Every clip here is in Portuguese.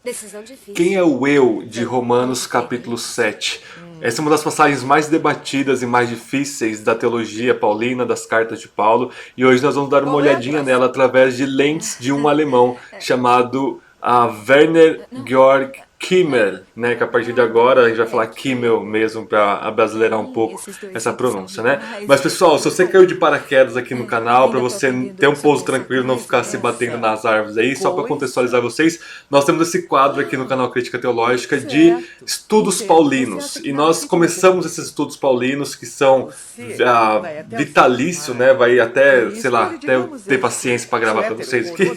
Decisão difícil. Quem é o eu de Romanos capítulo 7? Essa é uma das passagens mais debatidas e mais difíceis da teologia paulina, das cartas de Paulo, e hoje nós vamos dar uma olhadinha nela através de lentes de um alemão chamado Werner Georg Kimmel, né? Que a partir de agora a gente vai falar Kimmel mesmo para abrasileirar um pouco essa pronúncia, né? Mas pessoal, se você caiu de paraquedas aqui no canal, para você ter um pouso tranquilo, não ficar se batendo nas árvores aí, só para contextualizar vocês, nós temos esse quadro aqui no canal Crítica Teológica de estudos paulinos. E nós começamos esses estudos paulinos que são vitalício, né? Vai até, sei lá, até eu ter paciência para gravar para vocês aqui.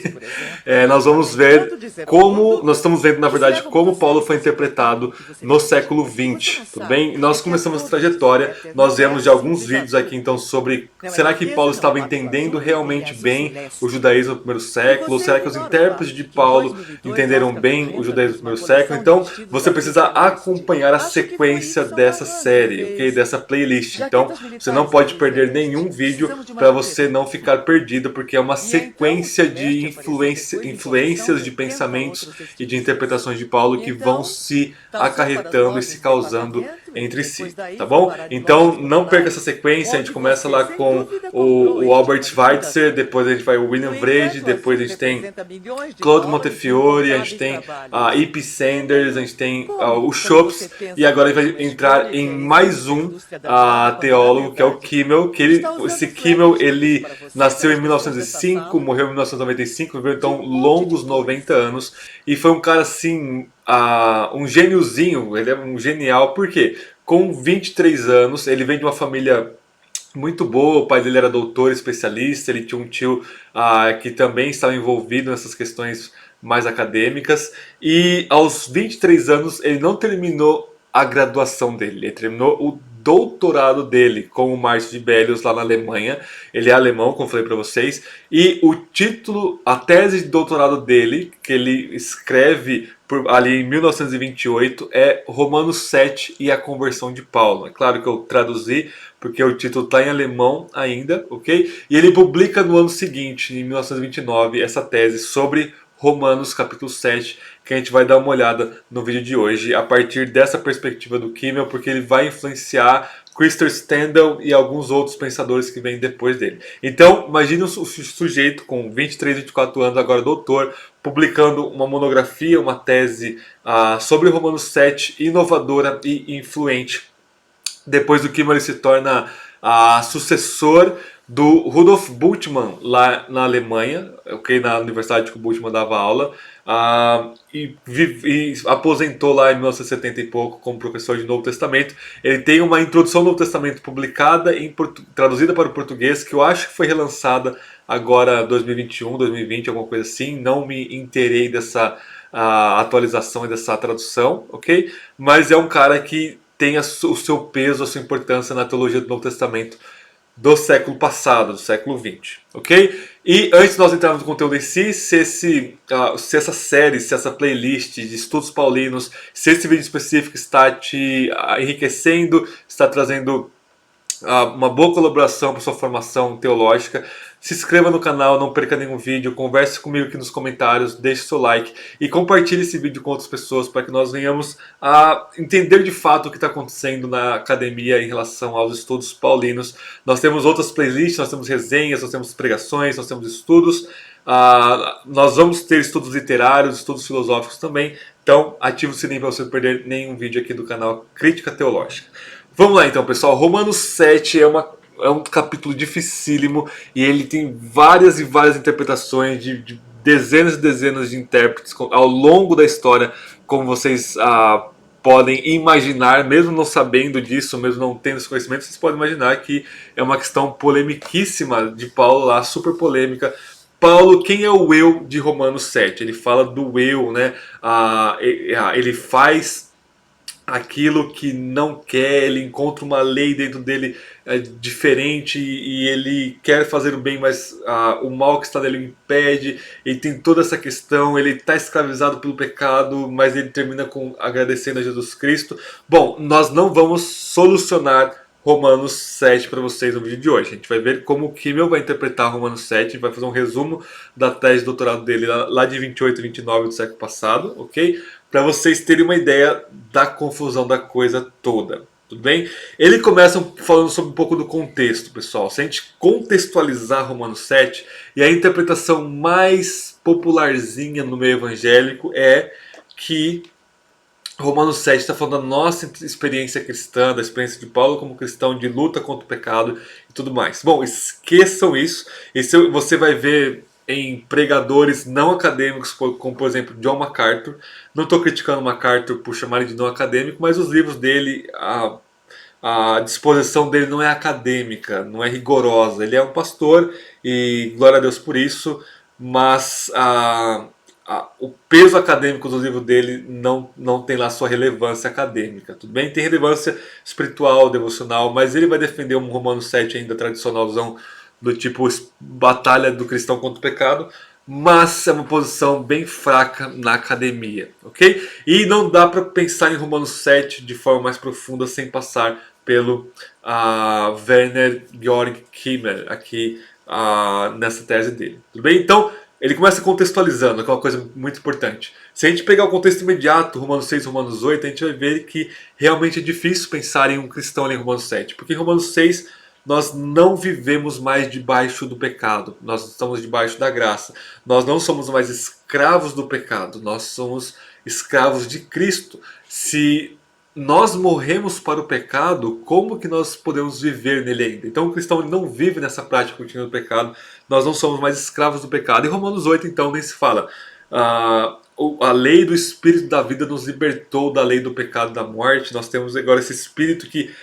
Nós vamos ver como, nós estamos vendo na verdade como Paulo foi interpretado no século XX, tudo bem? E nós começamos a trajetória, nós vemos de alguns vídeos aqui então sobre será que Paulo estava entendendo realmente bem o judaísmo do primeiro século, ou será que os intérpretes de Paulo entenderam bem o judaísmo do primeiro século? Então você precisa acompanhar a sequência dessa série, ok? Dessa playlist. Então você não pode perder nenhum vídeo para você não ficar perdido, porque é uma sequência de influências de pensamentos e de interpretações de Paulo que vão se acarretando e se causando entre si, tá bom? Então não perca essa sequência, a gente começa lá com o Albert Schweitzer, depois a gente vai o William Brady, depois a gente tem Claude Montefiore, a gente tem a E.P. Sanders, a gente tem o Schoeps, e agora ele vai entrar em mais um teólogo, que é o Kimmel, esse Kimmel, ele nasceu em 1905, morreu em 1995, viveu então longos 90 anos, e foi um cara assim, um gêniozinho, ele é um genial, por quê? Com 23 anos, ele vem de uma família muito boa, o pai dele era doutor, especialista, ele tinha um tio que também estava envolvido nessas questões mais acadêmicas, e aos 23 anos ele não terminou a graduação dele, ele terminou o doutorado dele com o Márcio de Bellius lá na Alemanha. Ele é alemão, como falei para vocês, e o título, a tese de doutorado dele, que ele escreve ali em 1928, é Romanos 7 e a conversão de Paulo. É claro que eu traduzi porque o título está em alemão ainda, ok? E ele publica no ano seguinte, em 1929, essa tese sobre Romanos capítulo 7, que a gente vai dar uma olhada no vídeo de hoje, a partir dessa perspectiva do Kimmel, porque ele vai influenciar Christopher Stendhal e alguns outros pensadores que vêm depois dele. Então, imagine o sujeito com 23, 24 anos, agora doutor, publicando uma monografia, uma tese sobre Romanos 7, inovadora e influente. Depois do Kimmel ele se torna sucessor do Rudolf Bultmann lá na Alemanha, okay, na universidade que o Bultmann dava aula, e aposentou lá em 1970 e pouco como professor de Novo Testamento. Ele tem uma introdução ao Novo Testamento publicada, traduzida para o português, que eu acho que foi relançada agora 2021, 2020, alguma coisa assim. Não me inteirei dessa atualização e dessa tradução, ok? Mas é um cara que tem o seu peso, a sua importância na teologia do Novo Testamento do século passado, do século XX, ok? E antes de nós entrarmos no conteúdo em si, se essa série, se essa playlist de estudos paulinos, se esse vídeo específico está te enriquecendo, está trazendo uma boa colaboração para sua formação teológica, se inscreva no canal, não perca nenhum vídeo, converse comigo aqui nos comentários, deixe seu like e compartilhe esse vídeo com outras pessoas para que nós venhamos a entender de fato o que está acontecendo na academia em relação aos estudos paulinos. Nós temos outras playlists, nós temos resenhas, nós temos pregações, nós temos estudos, nós vamos ter estudos literários, estudos filosóficos também, então ative o sininho para você não perder nenhum vídeo aqui do canal Crítica Teológica. Vamos lá então, pessoal. Romanos 7 é um capítulo dificílimo e ele tem várias e várias interpretações de dezenas e dezenas de intérpretes ao longo da história, como vocês podem imaginar, mesmo não sabendo disso, mesmo não tendo esse conhecimento, vocês podem imaginar que é uma questão polemiquíssima de Paulo lá, super polêmica. Paulo, quem é o eu de Romanos 7? Ele fala do eu, né? Ele faz aquilo que não quer, ele encontra uma lei dentro dele diferente e ele quer fazer o bem, mas o mal que está nele o impede. Ele tem toda essa questão, ele está escravizado pelo pecado, mas ele termina agradecendo a Jesus Cristo. Bom, nós não vamos solucionar Romanos 7 para vocês no vídeo de hoje. A gente vai ver como o Kimmel vai interpretar Romanos 7, vai fazer um resumo da tese de doutorado dele lá de 28 e 29 do século passado, ok? Para vocês terem uma ideia da confusão da coisa toda. Tudo bem? Ele começa falando sobre um pouco do contexto, pessoal. Se a gente contextualizar Romanos 7, e a interpretação mais popularzinha no meio evangélico é que Romanos 7 está falando da nossa experiência cristã, da experiência de Paulo como cristão, de luta contra o pecado e tudo mais. Bom, esqueçam isso. Isso você vai ver em pregadores não acadêmicos, como por exemplo John MacArthur. Não estou criticando MacArthur por chamar ele de não acadêmico, mas os livros dele, a disposição dele não é acadêmica, não é rigorosa. Ele é um pastor e glória a Deus por isso, mas o peso acadêmico do livro dele não tem lá sua relevância acadêmica. Tudo bem? Tem relevância espiritual, devocional, mas ele vai defender um Romanos 7 ainda tradicionalzão, do tipo batalha do cristão contra o pecado, mas é uma posição bem fraca na academia, ok? E não dá para pensar em Romanos 7 de forma mais profunda sem passar pelo Werner Georg Kimmel aqui nessa tese dele, tudo bem? Então, ele começa contextualizando, que é uma coisa muito importante. Se a gente pegar o contexto imediato, Romanos 6, Romanos 8, a gente vai ver que realmente é difícil pensar em um cristão ali em Romanos 7, porque em Romanos 6 nós não vivemos mais debaixo do pecado, nós estamos debaixo da graça. Nós não somos mais escravos do pecado, nós somos escravos de Cristo. Se nós morremos para o pecado, como que nós podemos viver nele ainda? Então o cristão não vive nessa prática contínua do pecado, nós não somos mais escravos do pecado. Em Romanos 8 então nem se fala. A lei do Espírito da vida nos libertou da lei do pecado e da morte. Nós temos agora esse Espírito que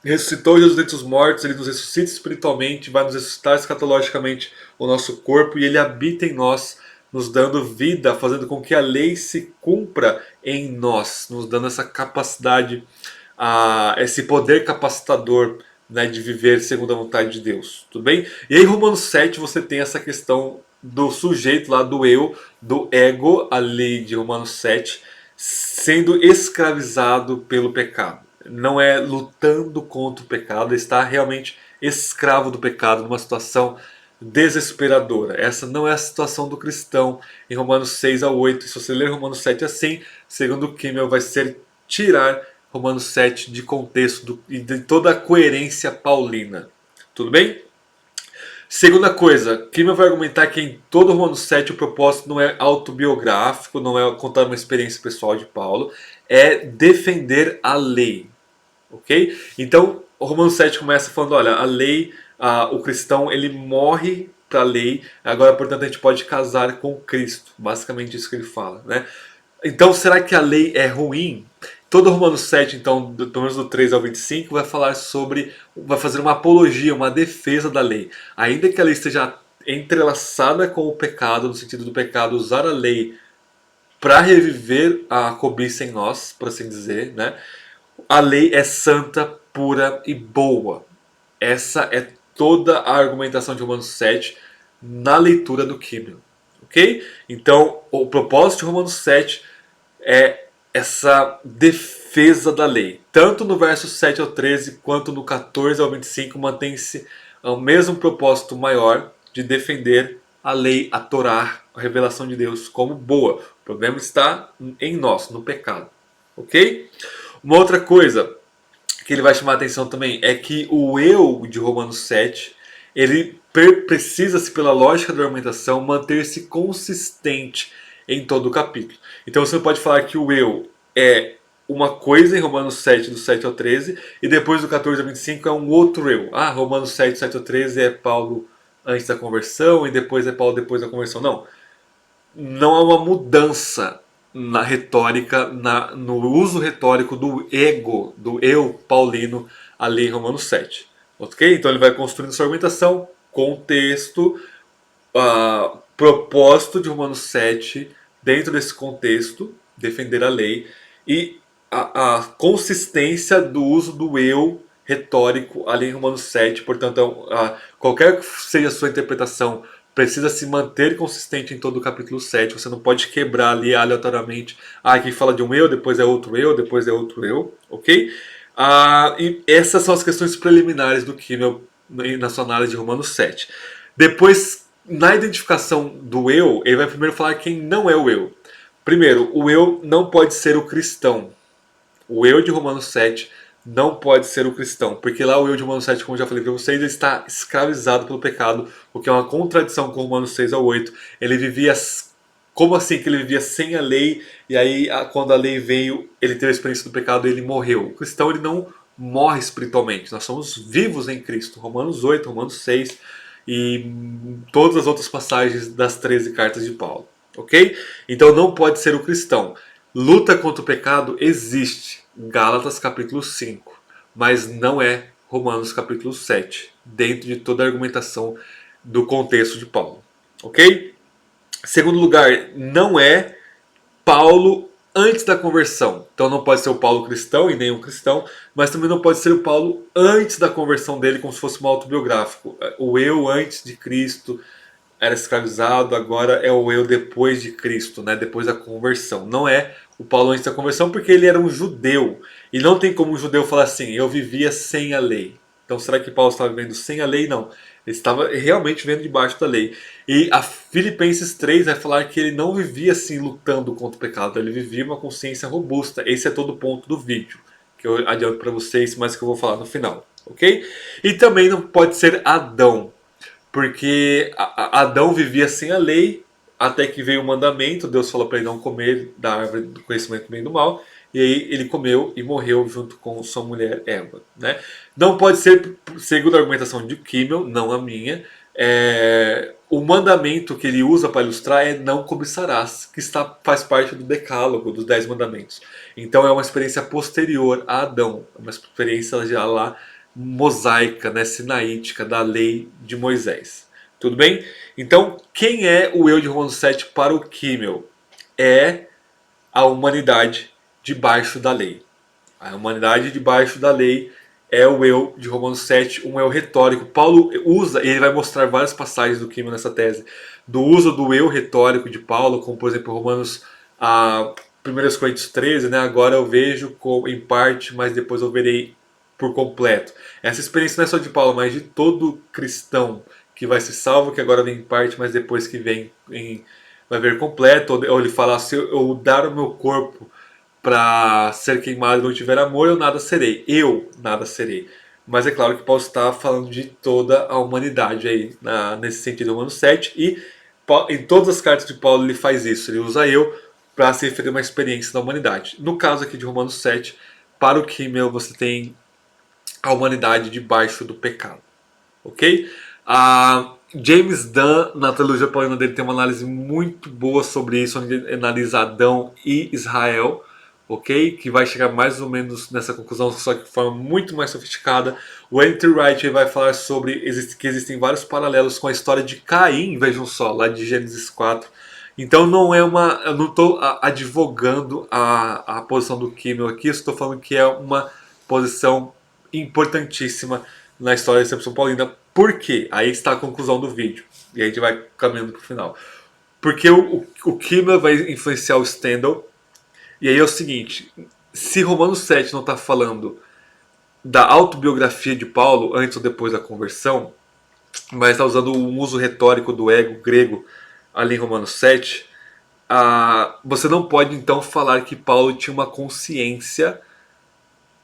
ressuscitou Jesus dentre os mortos, ele nos ressuscita espiritualmente, vai nos ressuscitar escatologicamente o nosso corpo e ele habita em nós, nos dando vida, fazendo com que a lei se cumpra em nós, nos dando essa capacidade, esse poder capacitador, né, de viver segundo a vontade de Deus. Tudo bem? E aí em Romanos 7 você tem essa questão do sujeito lá, do eu, do ego, a lei de Romanos 7, sendo escravizado pelo pecado. Não é lutando contra o pecado, está realmente escravo do pecado, numa situação desesperadora. Essa não é a situação do cristão em Romanos 6 a 8. Se você ler Romanos 7 assim, segundo Kimmel, vai ser tirar Romanos 7 de contexto e de toda a coerência paulina. Tudo bem? Segunda coisa, Kimmel vai argumentar que em todo Romanos 7 o propósito não é autobiográfico, não é contar uma experiência pessoal de Paulo, é defender a lei. Ok? Então, o Romanos 7 começa falando, olha, a lei, o cristão, ele morre para a lei, agora, portanto, a gente pode casar com Cristo. Basicamente isso que ele fala, né? Então, será que a lei é ruim? Todo Romanos 7, então, pelo menos do 3 ao 25, vai falar sobre, vai fazer uma apologia, uma defesa da lei. Ainda que a lei esteja entrelaçada com o pecado, no sentido do pecado usar a lei para reviver a cobiça em nós, por assim dizer, né? A lei é santa, pura e boa. Essa é toda a argumentação de Romanos 7 na leitura do Kimmel. Ok? Então, o propósito de Romanos 7 é essa defesa da lei. Tanto no verso 7 ao 13, quanto no 14 ao 25, mantém-se o mesmo propósito maior de defender a lei, a Torá, a revelação de Deus como boa. O problema está em nós, no pecado. Ok? Uma outra coisa que ele vai chamar a atenção também é que o eu de Romanos 7, ele precisa-se, pela lógica da argumentação, manter-se consistente em todo o capítulo. Então você não pode falar que o eu é uma coisa em Romanos 7, do 7 ao 13, e depois do 14 ao 25 é um outro eu. Romanos 7, 7 ao 13 é Paulo antes da conversão, e depois é Paulo depois da conversão. Não há uma mudança na retórica, no uso retórico do ego, do eu paulino ali em Romanos 7. Ok? Então ele vai construindo sua argumentação, contexto, propósito de Romanos 7, dentro desse contexto, defender a lei, e a consistência do uso do eu retórico ali em Romanos 7. Portanto, qualquer que seja a sua interpretação, precisa se manter consistente em todo o capítulo 7. Você não pode quebrar ali aleatoriamente. Aqui fala de um eu, depois é outro eu, depois é outro eu. Ok? E essas são as questões preliminares do Kimmel na sua análise de Romanos 7. Depois, na identificação do eu, ele vai primeiro falar quem não é o eu. Primeiro, o eu não pode ser o cristão. O eu de Romanos 7 não pode ser o cristão, porque lá o eu de Romanos 7, como eu já falei para vocês, ele está escravizado pelo pecado, o que é uma contradição com Romanos 6 ao 8. Ele vivia, como assim que ele vivia sem a lei, e aí quando a lei veio, ele teve a experiência do pecado e ele morreu. O cristão, ele não morre espiritualmente, nós somos vivos em Cristo. Romanos 8, Romanos 6 e todas as outras passagens das 13 cartas de Paulo. Ok? Então não pode ser o cristão. Luta contra o pecado existe, Gálatas capítulo 5, mas não é Romanos capítulo 7, dentro de toda a argumentação do contexto de Paulo. Ok? Segundo lugar, não é Paulo antes da conversão. Então não pode ser o Paulo cristão e nenhum cristão, mas também não pode ser o Paulo antes da conversão dele, como se fosse um autobiográfico. O eu antes de Cristo era escravizado, agora é o eu depois de Cristo, né? Depois da conversão. Não é o Paulo antes da conversão, porque ele era um judeu. E não tem como um judeu falar assim, eu vivia sem a lei. Então será que Paulo estava vivendo sem a lei? Não. Ele estava realmente vivendo debaixo da lei. E a Filipenses 3 vai falar que ele não vivia assim lutando contra o pecado. Ele vivia uma consciência robusta. Esse é todo o ponto do vídeo, que eu adianto para vocês, mas que eu vou falar no final. Ok? E também não pode ser Adão. Porque Adão vivia sem a lei, até que veio o mandamento, Deus falou para ele não comer da árvore do conhecimento do bem e do mal, e aí ele comeu e morreu junto com sua mulher Eva. Né? Não pode ser, segundo a argumentação de Kimmel, não a minha, o mandamento que ele usa para ilustrar é não cobiçarás, que faz parte do decálogo, dos 10 mandamentos. Então é uma experiência posterior a Adão, uma experiência já lá mosaica, né, sinaítica da lei de Moisés. Tudo bem? Então, quem é o eu de Romanos 7 para o Kimmel? É a humanidade debaixo da lei. A humanidade debaixo da lei é o eu de Romanos 7, um eu retórico. Paulo usa, e ele vai mostrar várias passagens do Kimmel nessa tese, do uso do eu retórico de Paulo, como por exemplo Romanos 1 Coríntios 13, né? Agora eu vejo em parte, mas depois eu verei por completo. Essa experiência não é só de Paulo, mas de todo cristão que vai ser salvo, que agora vem em parte, mas depois que vem vai ver completo. Ou ele fala, se eu dar o meu corpo para ser queimado e não tiver amor, eu nada serei. Eu nada serei. Mas é claro que Paulo está falando de toda a humanidade aí, nesse sentido, Romanos 7. E em todas as cartas de Paulo ele faz isso. Ele usa eu para se referir a uma experiência da humanidade. No caso aqui de Romanos 7, para o Kimmel você tem a humanidade debaixo do pecado. Ok? James Dunn, na trilogia paulina dele, tem uma análise muito boa sobre isso, onde ele analisa Adão e Israel, ok? Que vai chegar mais ou menos nessa conclusão, só que de forma muito mais sofisticada. O N.T. Wright vai falar sobre que existem vários paralelos com a história de Caim, vejam só, lá de Gênesis 4. Então não é uma, eu não estou advogando a posição do Kimmel aqui, eu estou falando que é uma posição importantíssima na história da Recepção Paulina. Por quê? Aí está a conclusão do vídeo. E a gente vai caminhando para o final. Porque o Kimmel vai influenciar o Stendhal. E aí é o seguinte, se Romanos 7 não está falando da autobiografia de Paulo antes ou depois da conversão, mas está usando um uso retórico do ego grego ali em Romanos 7, você não pode então falar que Paulo tinha uma consciência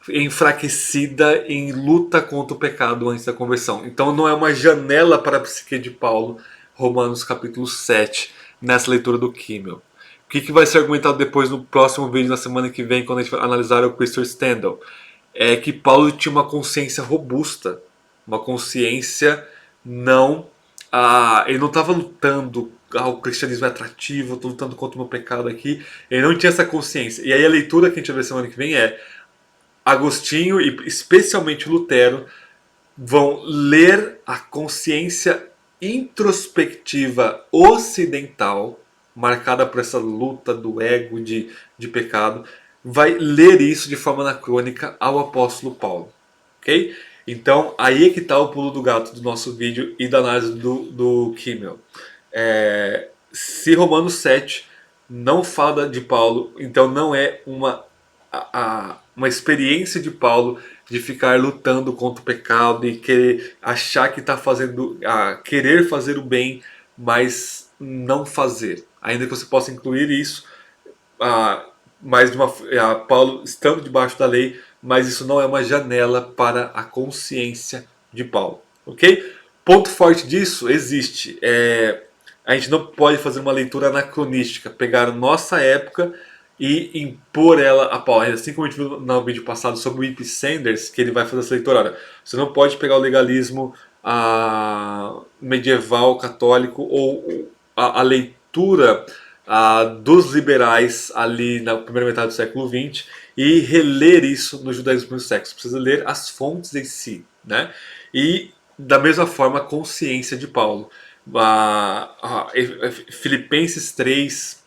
enfraquecida em luta contra o pecado antes da conversão. Então não é uma janela para a psique de Paulo, Romanos capítulo 7, nessa leitura do Kimmel. O que vai ser argumentado depois no próximo vídeo, na semana que vem, quando a gente vai analisar o Christopher Stendhal? É que Paulo tinha uma consciência robusta, uma consciência não... ele não estava lutando, o cristianismo é atrativo, estou lutando contra o meu pecado aqui. Ele não tinha essa consciência. E aí a leitura que a gente vai ver semana que vem é Agostinho e especialmente Lutero vão ler a consciência introspectiva ocidental, marcada por essa luta do ego de pecado, vai ler isso de forma anacrônica ao apóstolo Paulo. Ok? Então aí é que está o pulo do gato do nosso vídeo e da análise do Kimmel. Se Romanos 7 não fala de Paulo, então não é uma uma experiência de Paulo de ficar lutando contra o pecado e querer achar que está fazendo, querer fazer o bem, mas não fazer. Ainda que você possa incluir isso, mais de uma, Paulo estando debaixo da lei, mas isso não é uma janela para a consciência de Paulo, ok? Ponto forte disso existe. A gente não pode fazer uma leitura anacronística, pegar nossa época e impor ela a Paulo. Assim como a gente viu no vídeo passado sobre o E.P. Sanders, que ele vai fazer essa leitura. Olha, você não pode pegar o legalismo medieval católico ou a leitura dos liberais ali na primeira metade do século XX e reler isso no judaísmo do primeiro século. Você precisa ler as fontes em si, né? E da mesma forma a consciência de Paulo. Filipenses 3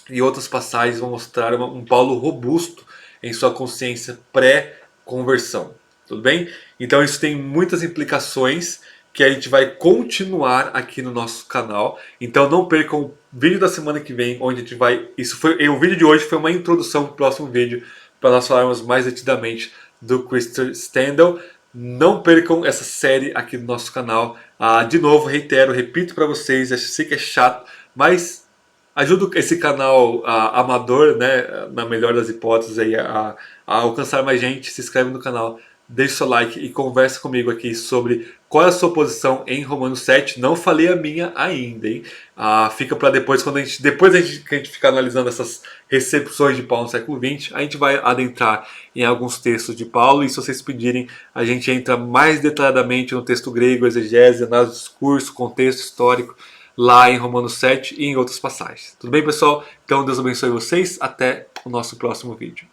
e outras passagens vão mostrar um Paulo robusto em sua consciência pré-conversão. Tudo bem? Então isso tem muitas implicações que a gente vai continuar aqui no nosso canal. Então não percam o vídeo da semana que vem, onde a gente vai... O vídeo de hoje foi uma introdução para o próximo vídeo, para nós falarmos mais detidamente do Christopher Stendhal. Não percam essa série aqui no nosso canal. De novo, repito para vocês, eu sei que é chato, mas ajuda esse canal amador, né, na melhor das hipóteses, aí, a alcançar mais gente. Se inscreve no canal, deixa o seu like e conversa comigo aqui sobre qual é a sua posição em Romanos 7. Não falei a minha ainda, hein? Fica para depois, que a gente ficar analisando essas recepções de Paulo no século XX, a gente vai adentrar em alguns textos de Paulo, e se vocês pedirem, a gente entra mais detalhadamente no texto grego, exegese, análise do discurso, contexto histórico, lá em Romanos 7 e em outras passagens. Tudo bem, pessoal? Então Deus abençoe vocês. Até o nosso próximo vídeo.